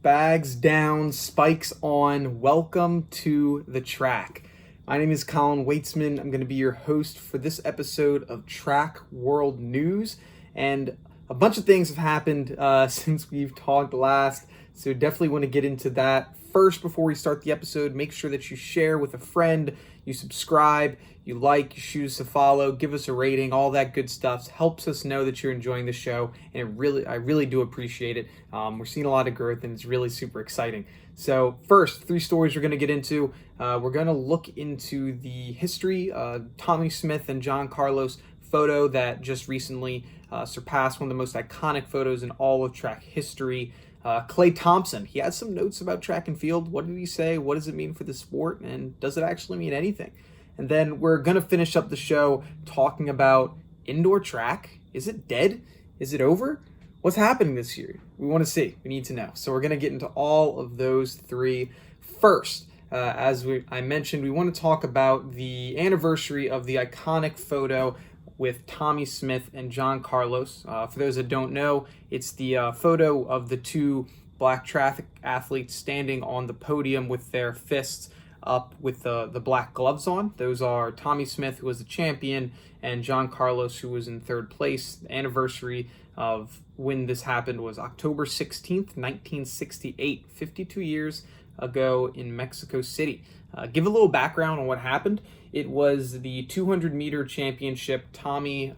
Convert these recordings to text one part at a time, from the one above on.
Bags down, spikes on. Welcome to the track. My name is Colin Weitzman. I'm going to be your host for this episode of Track World News. And a bunch of things have happened since we've talked last. So definitely want to get into that. First, before we start the episode, make sure that you share with a friend, you subscribe, you like, you choose to follow, give us a rating, all that good stuff helps us know that you're enjoying the show, and I really do appreciate it. We're seeing a lot of growth, and it's really super exciting. So first, three stories we're going to get into. We're going to look into the history, Tommy Smith and John Carlos photo that just recently surpassed one of the most iconic photos in all of track history. Klay Thompson, he has some notes about track and field. What did he say? What does it mean for the sport? And does it actually mean anything? And then we're going to finish up the show talking about indoor track. Is it dead? Is it over? What's happening this year? We want to see. We need to know. So we're going to get into all of those three. First, I mentioned, we want to talk about the anniversary of the iconic photo with Tommy Smith and John Carlos. For those that don't know, it's the photo of the two black track athletes standing on the podium with their fists up with the black gloves on. Those are Tommy Smith, who was the champion, and John Carlos, who was in third place. The anniversary of when this happened was October 16th, 1968, 52 years ago in Mexico City. Give a little background on what happened. It was the 200-meter championship. Tommy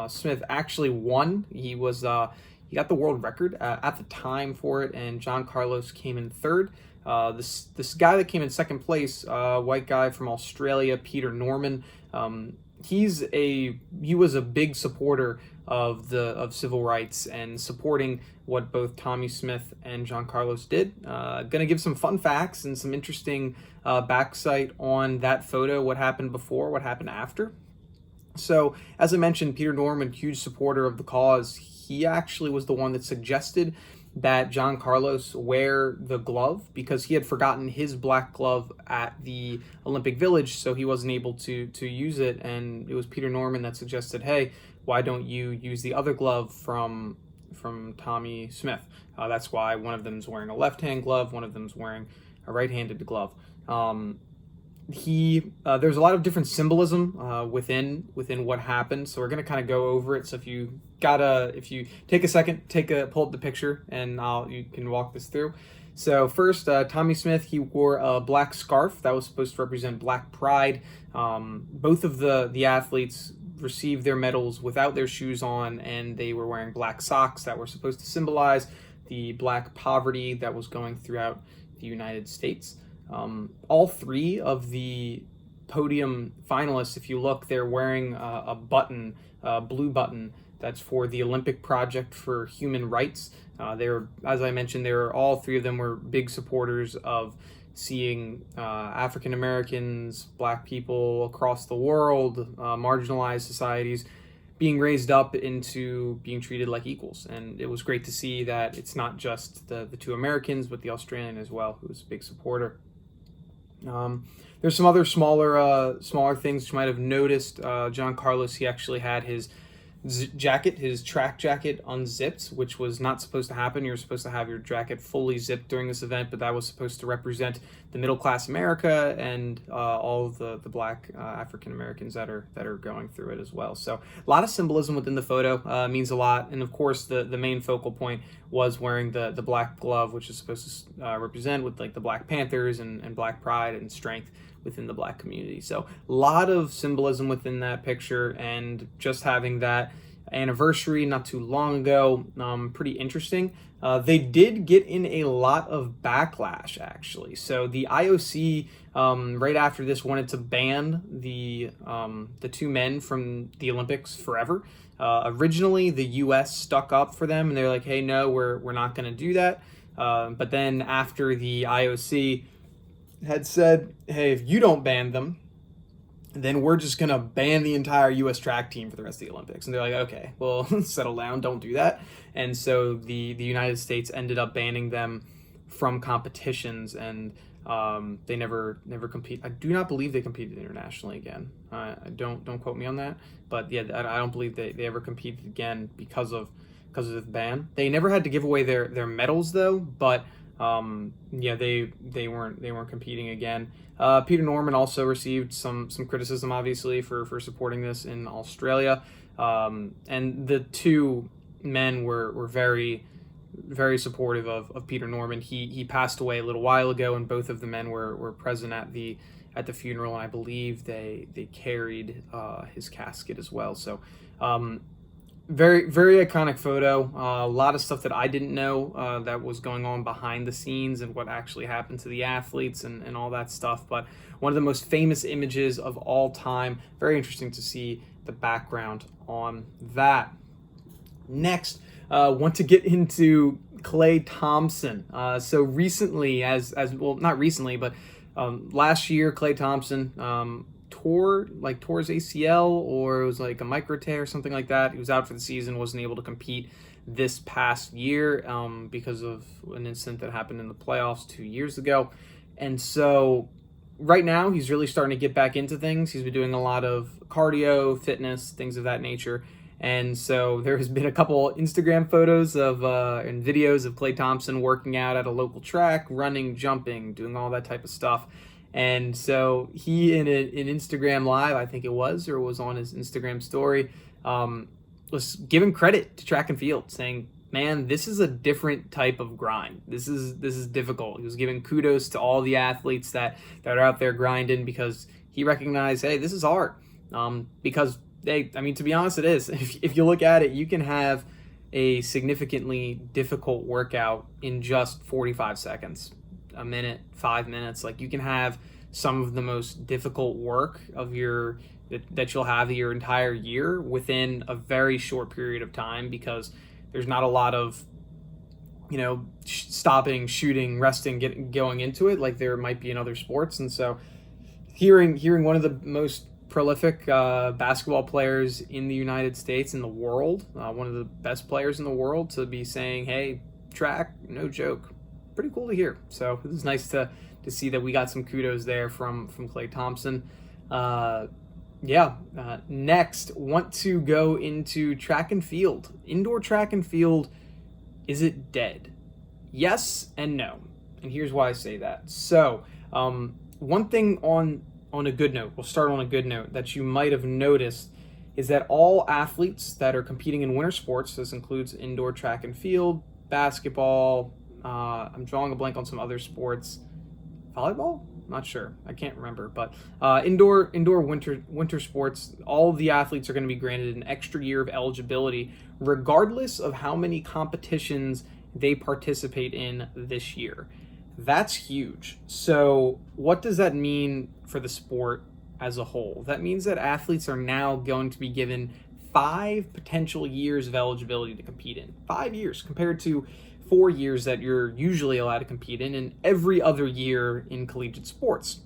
Smith actually won. He got the world record at the time for it, and John Carlos came in third. This guy that came in second place, white guy from Australia, Peter Norman. He was a big supporter of civil rights and supporting what both Tommy Smith and John Carlos did. Gonna give some fun facts and some interesting backsight on that photo, what happened before, what happened after. So, as I mentioned, Peter Norman, huge supporter of the cause, he actually was the one that suggested that John Carlos wear the glove because he had forgotten his black glove at the Olympic Village, so he wasn't able to use it. And it was Peter Norman that suggested, hey, why don't you use the other glove from Tommy Smith? That's why one of them's wearing a left-hand glove, one of them's wearing a right-handed glove. There's a lot of different symbolism within what happened, so we're going to kind of go over it. So if you take a second, pull up the picture, and you can walk this through. So first, Tommy Smith, he wore a black scarf that was supposed to represent black pride. Both of the athletes received their medals without their shoes on, and they were wearing black socks that were supposed to symbolize the black poverty that was going throughout the United States. All three of the podium finalists, if you look, they're wearing a button, a blue button that's for the Olympic Project for Human Rights. As I mentioned, all three of them were big supporters of seeing African Americans, black people across the world, marginalized societies being raised up into being treated like equals. And it was great to see that it's not just the two Americans, but the Australian as well, who was a big supporter. There's some other smaller things you might have noticed. John Carlos, he actually had his track jacket unzipped, which was not supposed to happen. You're supposed to have your jacket fully zipped during this event, but that was supposed to represent the middle class America and all of the black African Americans that are going through it as well. So a lot of symbolism within the photo, means a lot. And of course, the main focal point was wearing the black glove, which is supposed to represent with like the Black Panthers and black pride and strength within the black community. So a lot of symbolism within that picture, and just having that anniversary not too long ago, pretty interesting. They did get in a lot of backlash, actually. So the IOC, right after this, wanted to ban the two men from the Olympics forever. Originally, the U.S. stuck up for them, and they're like, hey, no, we're not going to do that. But then after the IOC had said, hey, if you don't ban them, then we're just going to ban the entire U.S. track team for the rest of the Olympics. And they're like, okay, well, settle down, don't do that. And so the United States ended up banning them from competitions, and they never compete. I do not believe they competed internationally again. Don't quote me on that. But yeah, I don't believe they ever competed again because of the ban. They never had to give away their medals, though, but Yeah, they weren't competing again. Peter Norman also received some criticism, obviously, for supporting this in Australia, and the two men were very supportive of Peter Norman. He passed away a little while ago, and both of the men were present at the funeral, and I believe they carried his casket as well. So very iconic photo. A lot of stuff that I didn't know that was going on behind the scenes and what actually happened to the athletes and all that stuff. But one of the most famous images of all time. Very interesting to see the background on that. Next, want to get into Klay Thompson. So recently, as well, not recently, but last year, Klay Thompson tore his ACL, or it was like a micro tear or something like that. He was out for the season, wasn't able to compete this past year because of an incident that happened in the playoffs 2 years ago. And so right now he's really starting to get back into things. He's been doing a lot of cardio, fitness, things of that nature. And so there has been a couple Instagram photos of and videos of Klay Thompson working out at a local track, running, jumping, doing all that type of stuff. And so he, in an Instagram Live, I think it was, or was on his Instagram story, was giving credit to track and field, saying, man, this is a different type of grind. This is difficult. He was giving kudos to all the athletes that are out there grinding, because he recognized, hey, this is hard. Because to be honest, it is. If you look at it, you can have a significantly difficult workout in just 45 seconds, a minute, 5 minutes. Like, you can have some of the most difficult work of that you'll have your entire year within a very short period of time, because there's not a lot of, stopping, shooting, resting, going into it like there might be in other sports. And so hearing one of the most prolific basketball players in the United States, in the world, one of the best players in the world, to be saying, hey, track, no joke, pretty cool to hear. So it was nice to see that we got some kudos there from Klay Thompson. Next, want to go into track and field. Indoor track and field, is it dead? Yes and no. And here's why I say that. So one thing on a good note, we'll start on a good note, that you might have noticed is that all athletes that are competing in winter sports, this includes indoor track and field, basketball, I'm drawing a blank on some other sports, volleyball? Not sure. I can't remember. But indoor winter sports, all of the athletes are going to be granted an extra year of eligibility, regardless of how many competitions they participate in this year. That's huge. So what does that mean for the sport as a whole? That means that athletes are now going to be given 5 potential years of eligibility to compete in. 5 years compared to 4 years that you're usually allowed to compete in every other year in collegiate sports.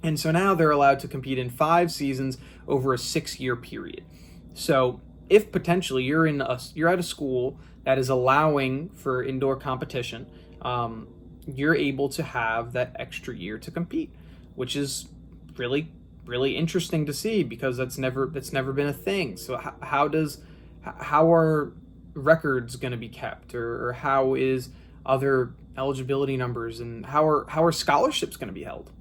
And so now they're allowed to compete in 5 seasons over a 6-year period. So if potentially you're at a school that is allowing for indoor competition, you're able to have that extra year to compete, which is really, really interesting to see, because that's never been a thing. So how are records going to be kept, or how is other eligibility numbers, and how are scholarships going to be held?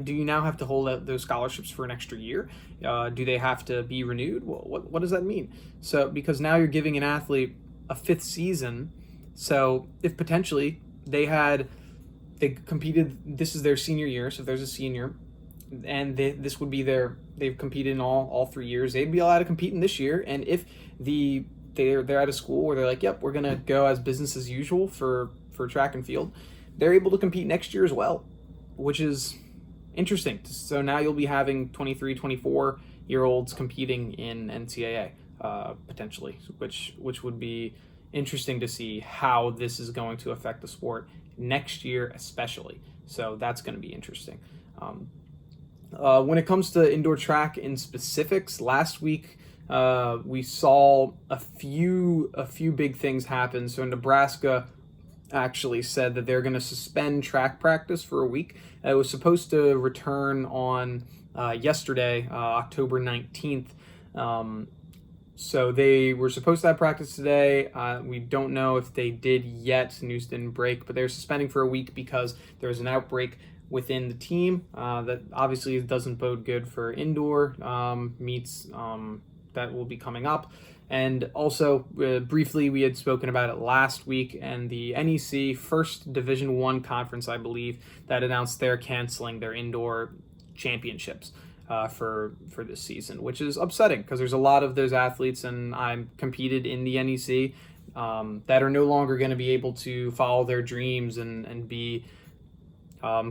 Do you now have to hold out those scholarships for an extra year? Do they have to be renewed? What does that mean? So because now you're giving an athlete a 5th season. So if potentially they competed, this is their senior year, so if there's a senior and this would be they've competed in all 3 years, they'd be allowed to compete in this year. And if they're at a school where they're like, yep, we're gonna go as business as usual for track and field, they're able to compete next year as well, which is interesting. So now you'll be having 23, 24-year-olds competing in NCAA potentially, which would be interesting to see how this is going to affect the sport next year especially. So that's going to be interesting. When it comes to indoor track in specifics, last week we saw a few big things happen. So Nebraska actually said that they're going to suspend track practice for a week. It was supposed to return on yesterday, October 19th. So they were supposed to have practice today. We don't know if they did yet. News didn't break, but they're suspending for a week because there was an outbreak within the team that obviously doesn't bode good for indoor meets that will be coming up. And also, briefly, we had spoken about it last week, and the NEC First Division One conference, I believe, that announced they're canceling their indoor championships for this season, which is upsetting because there's a lot of those athletes, and I competed in the NEC that are no longer going to be able to follow their dreams and be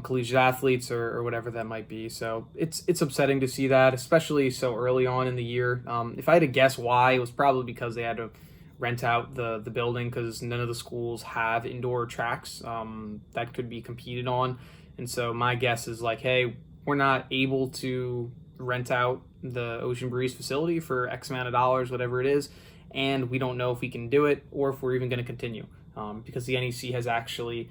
collegiate athletes or whatever that might be. So it's upsetting to see that, especially so early on in the year. If I had to guess why, it was probably because they had to rent out the building because none of the schools have indoor tracks that could be competed on. And so my guess is like, hey, we're not able to rent out the Ocean Breeze facility for X amount of dollars, whatever it is, and we don't know if we can do it or if we're even going to continue because the NEC has actually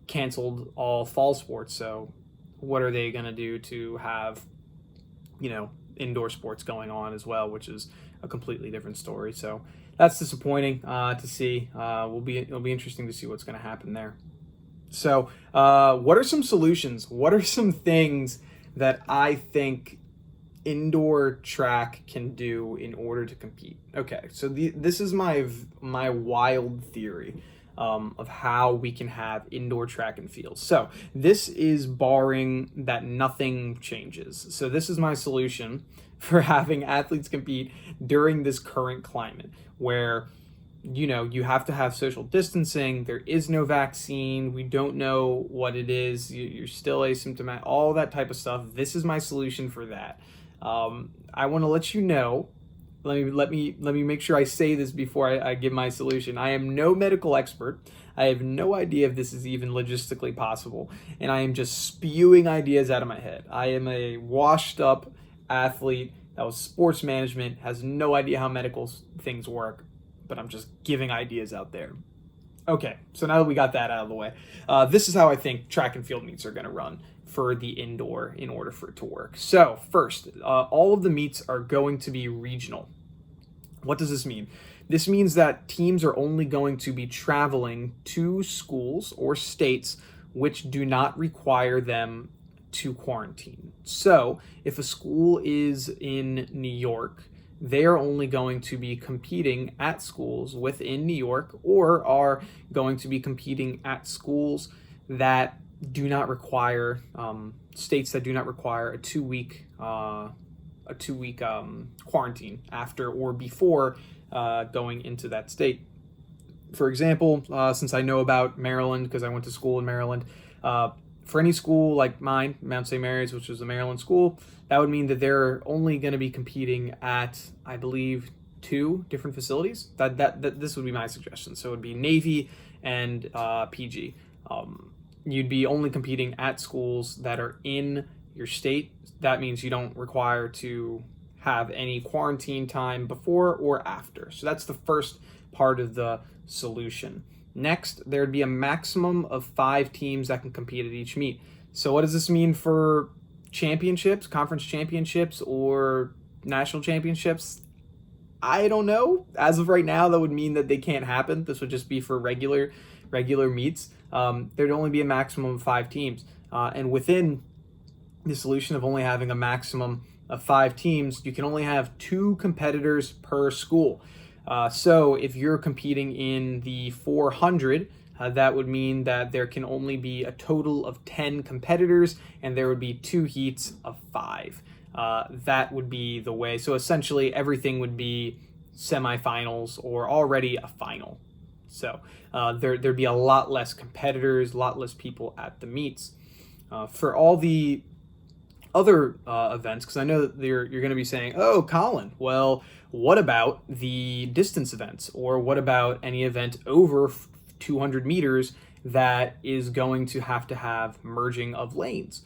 canceled all fall sports. So what are they going to do to have, indoor sports going on as well, which is a completely different story. So that's disappointing to see. It'll be interesting to see what's going to happen there. So what are some solutions? What are some things that I think indoor track can do in order to compete? Okay, so this is my wild theory of how we can have indoor track and field. So this is barring that nothing changes. So this is my solution for having athletes compete during this current climate where you have to have social distancing. There is no vaccine. We don't know what it is. You're still asymptomatic, all that type of stuff. This is my solution for that. I want to let you know, let me make sure I say this before I give my solution. I am no medical expert. I have no idea if this is even logistically possible, and I am just spewing ideas out of my head. I am a washed up athlete that was sports management, has no idea how medical things work, but I'm just giving ideas out there. Okay, so now that we got that out of the way, this is how I think track and field meets are going to run for the indoor in order for it to work. So first, all of the meets are going to be regional. What does this mean? This means that teams are only going to be traveling to schools or states which do not require them to quarantine. So if a school is in New York, they are only going to be competing at schools within New York or are going to be competing at schools that do not require, states that do not require a two-week quarantine after or before going into that state. For example, since I know about Maryland because I went to school in Maryland, for any school like mine, Mount St. Mary's, which is a Maryland school, that would mean that they're only going to be competing at, I believe, 2 different facilities. That this would be my suggestion. So it would be Navy and PG. You'd be only competing at schools that are in your state. That means you don't require to have any quarantine time before or after. So that's the first part of the solution. Next, there'd be a maximum of 5 teams that can compete at each meet. So what does this mean for championships, conference championships, or national championships? I don't know. As of right now, that would mean that they can't happen. This would just be for regular meets. There'd only be a maximum of 5 teams. And within the solution of only having a maximum of 5 teams, you can only have 2 competitors per school. So if you're competing in the 400, that would mean that there can only be a total of 10 competitors and there would be 2 heats of 5. That would be the way. So essentially everything would be semifinals or already a final. So there'd be a lot less competitors, a lot less people at the meets. For all the other events, because I know that you're going to be saying, oh, Colin, well, what about the distance events? Or what about any event over 200 meters that is going to have merging of lanes?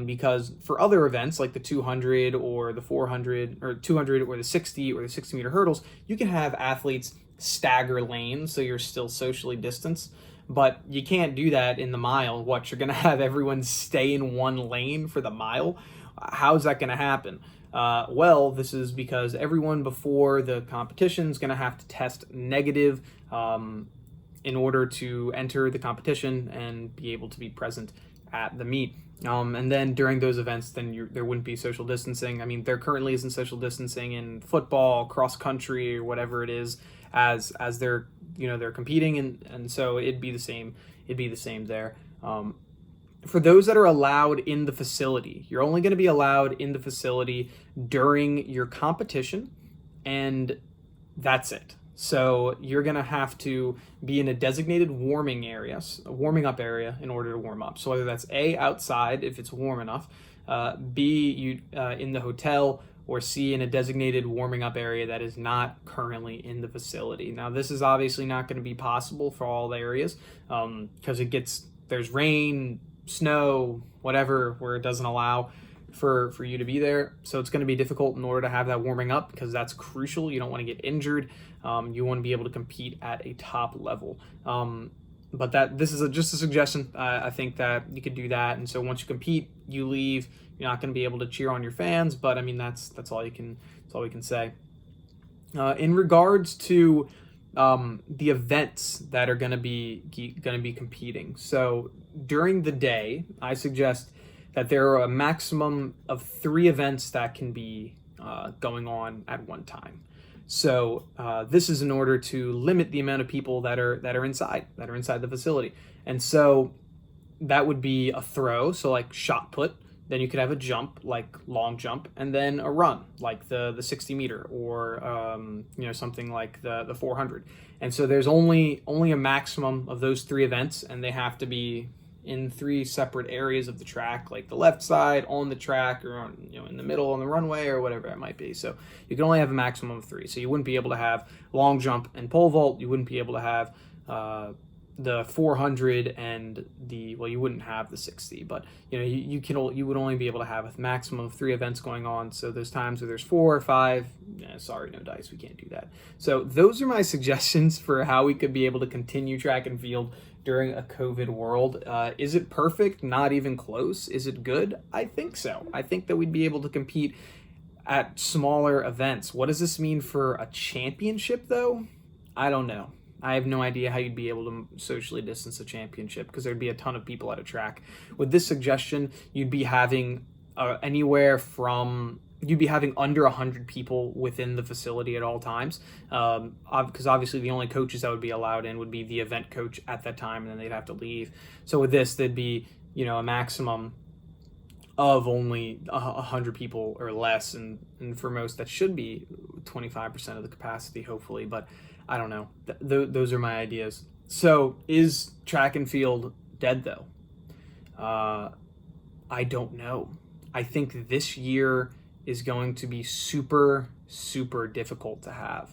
Because for other events like the 200 or the 400 or 200 or the 60 or the 60 meter hurdles, you can have athletes stagger lanes so you're still socially distanced. But you can't do that in the mile. What, you're going to have everyone stay in one lane for the mile? How's that going to happen? Well, this is because everyone before the competition is going to have to test negative in order to enter the competition and be able to be present at the meet. And then during those events, then there wouldn't be social distancing. I mean, there currently isn't social distancing in football, cross country, or whatever it is, as they're they're competing, and so it'd be the same. It'd be the same there. For those that are allowed in the facility, you're only going to be allowed in the facility during your competition, and that's it. So you're going to have to be in a designated warming up area in order to warm up. So whether that's A, outside if it's warm enough, B, in the hotel, or C, in a designated warming up area that is not currently in the facility. Now, this is obviously not going to be possible for all the areas because there's rain, snow, whatever, where it doesn't allow for you to be there. So it's going to be difficult in order to have that warming up because that's crucial. You don't want to get injured. You want to be able to compete at a top level. But this is just a suggestion. I think that you could do that. And so once you compete, you leave. You're not going to be able to cheer on your fans. But I mean, that's all we can say. In regards to the events that are going to be competing. So during the day, I suggest that there are a maximum of 3 events that can be going on at one time. So this is in order to limit the amount of people that are inside the facility. And so that would be a throw, so like shot put. Then you could have a jump, like long jump, and then a run, like the 60 meter, or something like the 400. And so there's only a maximum of those 3 events, and they have to be in 3 separate areas of the track, like the left side on the track, or in the middle on the runway, or whatever it might be. So you can only have a maximum of 3. So you wouldn't be able to have long jump and pole vault. You wouldn't be able to have the 400 and you wouldn't have the 60, but you would only be able to have a maximum of 3 events going on. So there's times where there's 4 or 5. Sorry, no dice, we can't do that. So those are my suggestions for how we could be able to continue track and field during a COVID world. Is it perfect? Not even close. Is it good? I think so. I think that we'd be able to compete at smaller events. What does this mean for a championship, though? I don't know. I have no idea how you'd be able to socially distance a championship because there'd be a ton of people at a track. With this suggestion, you'd be having you'd be having under 100 people within the facility at all times, because obviously the only coaches that would be allowed in would be the event coach at that time, and then they'd have to leave. So with this, there'd be a maximum of only 100 people or less, and for most that should be 25% of the capacity, hopefully, but I don't know. Those are my ideas. So is track and field dead, though? I don't know. I think this year is going to be super, super difficult to have.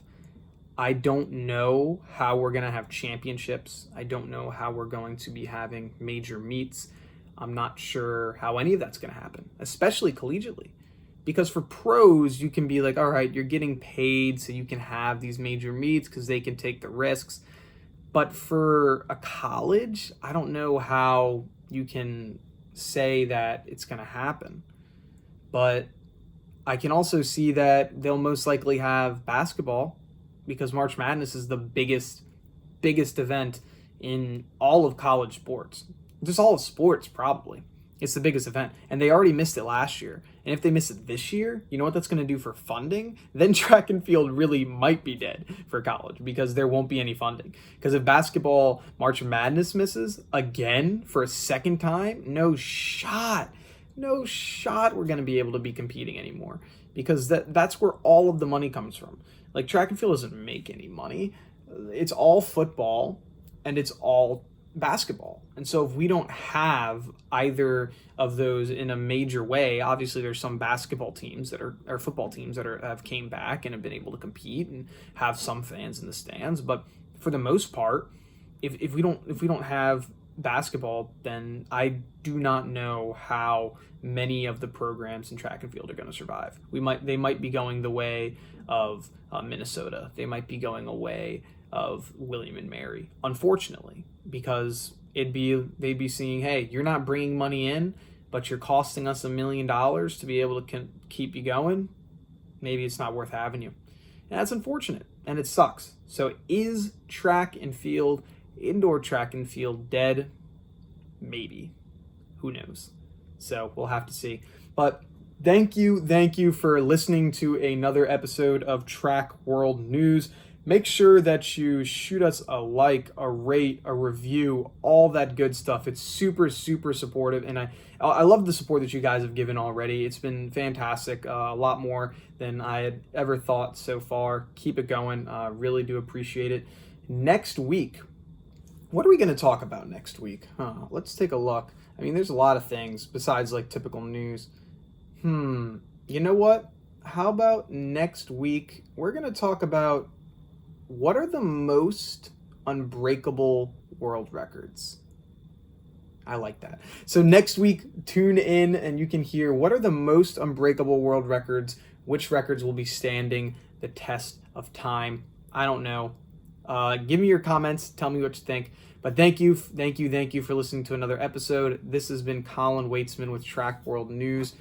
I don't know how we're going to have championships. I don't know how we're going to be having major meets. I'm not sure how any of that's going to happen, especially collegiately. Because for pros, you can be like, all right, you're getting paid so you can have these major meets because they can take the risks. But for a college, I don't know how you can say that it's going to happen. But I can also see that they'll most likely have basketball because March Madness is the biggest event in all of college sports. Just all of sports, probably. It's the biggest event. And they already missed it last year. And if they miss it this year, you know what that's going to do for funding? Then track and field really might be dead for college because there won't be any funding. Because if basketball March Madness misses again for a second time, no shot we're going to be able to be competing anymore. Because that's where all of the money comes from. Like, track and field doesn't make any money. It's all football and it's all basketball. And so if we don't have either of those in a major way, obviously there's some basketball teams that are football teams that have came back and have been able to compete and have some fans in the stands. But for the most part, if we don't have basketball, then I do not know how many of the programs in track and field are going to survive. They might be going the way of Minnesota. They might be going away of William and Mary, unfortunately, because they'd be seeing, hey, you're not bringing money in, but you're costing us $1 million to be able to keep you going, maybe it's not worth having you. And that's unfortunate, and it sucks. So is track and field, indoor track and field, dead? Maybe. Who knows? So we'll have to see. But thank you for listening to another episode of Track World News. Make sure that you shoot us a like, a rate, a review, all that good stuff. It's super, super supportive, and I love the support that you guys have given already. It's been fantastic, a lot more than I had ever thought so far. Keep it going. Really do appreciate it. Next week, what are we going to talk about next week? Let's take a look. I mean, there's a lot of things besides like typical news. You know what? How about next week, we're going to talk about what are the most unbreakable world records? I like that. So next week, tune in and you can hear what are the most unbreakable world records, which records will be standing the test of time. I don't know. Give me your comments. Tell me what you think. But thank you for listening to another episode. This has been Colin Waitsman with Track World News.